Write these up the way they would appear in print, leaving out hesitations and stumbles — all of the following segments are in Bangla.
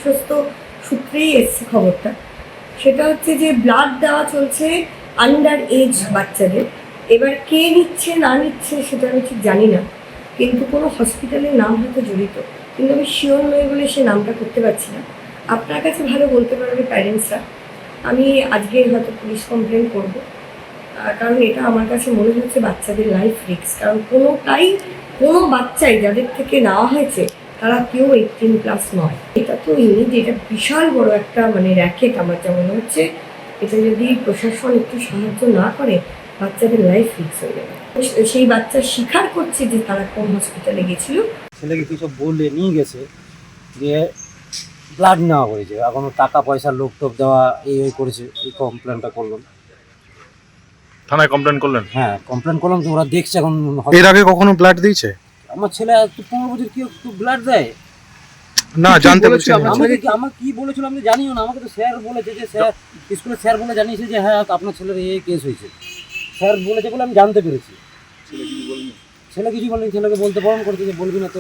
বিশ্বস্ত সূত্রেই এসছে খবরটা। সেটা হচ্ছে যে ব্লাড দেওয়া চলছে আন্ডার এজ বাচ্চাদের। এবার কে নিচ্ছে না নিচ্ছে সেটা আমি ঠিক জানি না, কিন্তু কোনো হসপিটালের নাম হয়তো জড়িত, কিন্তু আমি শিওর নই বলে সে নামটা করতে পারছি না। আপনার কাছে ভালো বলতে পারবে প্যারেন্টসরা। আমি আজকে হয়তো পুলিশ কমপ্লেন করব, কারণ এটা আমার কাছে মনে হচ্ছে বাচ্চাদের লাইফ রিস্ক। কারণ কোনো বাচ্চাই যাদের থেকে নেওয়া হয়েছে তারা কেউ 18+ নয়। এটা তো ইমেজ, এটা বিশাল বড় একটা র্যাকেট আমার যা মনে হচ্ছে। এটা যদি প্রশাসন একটু সাহায্য না করে বাচ্চাদের লাইফ রিস্ক হয়ে যাবে। সেই বাচ্চা স্বীকার করছে যে তারা কোন হসপিটালে গেছিল। ছেলেকে কি সব বলে নিয়ে গেছে, দিয়ে ব্লাড নেওয়া হয়েছে, এখনো টাকা পয়সার লোক টোপ দেওয়া এই করেছে। এই কমপ্লেনটা করলাম, থানায় কমপ্লেন করলেন? হ্যাঁ কমপ্লেন করলাম, তো ওরা দেখছে এখন। এর আগে কখনো ব্লাড দিয়েছে? আমার ছেলে 15 বছর কি ব্লাড দেয় না, জানতে পারছি। আমার কি বলেছিল আমি জানিও না। আমাকে তো স্যার বলেছে যে স্যার স্কুলের স্যার বলে জানিয়েছে যে হ্যাঁ আপনার ছেলের এই কেস হয়েছে। স্যার বলেছে বলে আমি জানতে পেরেছি। ছেলে কিছু বলেনি, ছেলেকে বলতে বারণ করেছে যে বলবি না তো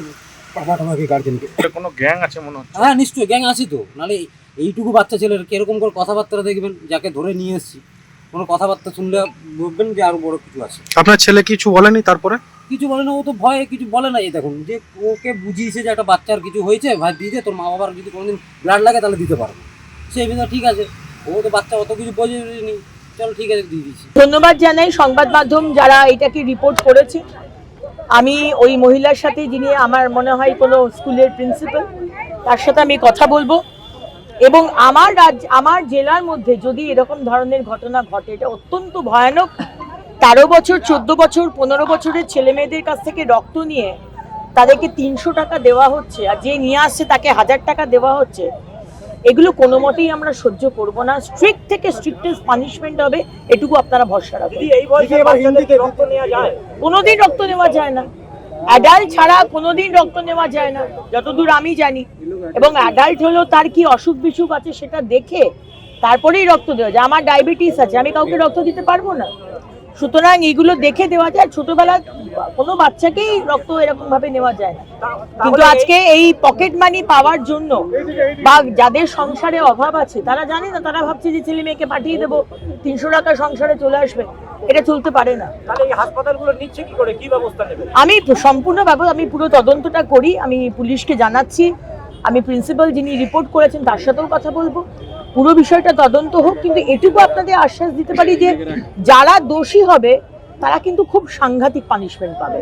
পাপাটা আমাকে গার্জেনকে। কোনো গ্যাং আছে মনে হচ্ছে? হ্যাঁ নিশ্চয়ই গ্যাং আছে তো, নাহলে এইটুকু বাচ্চা ছেলের কিরকম করে কথাবার্তা দেখবেন। যাকে ধরে নিয়ে এসেছি কোনো কথাবার্তা শুনলে বুঝবেন যে আরো বড় কিছু আছে। আপনার ছেলে কিছু বলেনি? তারপরে কিছু বলে না, ও তো ভয়ে কিছু বলে না। এই দেখুন যে ওকে বুঝিয়েছে যে একটা বাচ্চার কিছু হয়েছে, ভাই দিয়ে দে, তোর মা বাবার যদি কোনোদিন ব্লাড লাগে তাহলে দিতে পারবে। সেই বিষয়ে ঠিক আছে, ও তো বাচ্চা অত কিছু বোঝেনি, চলো ঠিক আছে দিয়ে দিচ্ছি। ধন্যবাদ জানাই সংবাদ মাধ্যম যারা এটাকে রিপোর্ট করেছে। আমি ওই মহিলার সাথে, যিনি আমার মনে হয় কোনো স্কুলের প্রিন্সিপাল, তার সাথে আমি কথা বলবো। এবং আমার জেলার মধ্যে যদি এরকম ধরনের ঘটনা ঘটে, এটা অত্যন্ত ভয়ানক। 13 বছর 14 বছর 15 বছরের ছেলে মেয়েদের কাছ থেকে রক্ত নিয়ে তাদেরকে 300 টাকা দেওয়া হচ্ছে, আর যে নিয়ে আসছে তাকে 1000 টাকা দেওয়া হচ্ছে। এগুলো কোনো মতেই আমরা সহ্য করব না। স্ট্রিক্ট থেকে স্ট্রিক্টেস্ট পানিশমেন্ট হবে, এটুকু আপনারা ভরসা রাখুন। কোনোদিন রক্ত নেওয়া যায় না, অ্যাডাল্ট ছাড়া কোনোদিন রক্ত নেওয়া যায় না যতদূর আমি জানি। এবং অ্যাডাল্ট হলেও তার কি অসুখ বিসুখ আছে সেটা দেখে তারপরেই রক্ত দেওয়া যায়। আমার ডায়াবেটিস আছে, আমি কাউকে রক্ত দিতে পারবো না। সুতরাং এগুলো দেখে দেওয়া যায়। ছোটবেলা কোনো বাচ্চাকেই রক্ত এরকম ভাবে নেওয়া যায় না। কিন্তু আজকে এই পকেট মানি পাওয়ার জন্য বা যাদের সংসারে অভাব আছে তারা জানে না, তারা ভাবছে যে ছেলে মেয়েকে পাঠিয়ে দেবো, 300 টাকা সংসারে চলে আসবে। এটা চলতে পারে না। আমি সম্পূর্ণ আমি পুরো তদন্তটা করি, আমি পুলিশকে জানাচ্ছি। আমি প্রিন্সিপাল যিনি রিপোর্ট করেছেন তার সাথেও কথা বলবো, পুরো বিষয়টা তদন্ত হোক। কিন্তু এটুকু আপনাদের আশ্বাস দিতে পারি যে যারা দোষী হবে তারা কিন্তু খুব সাংঘাতিক পানিশমেন্ট পাবে।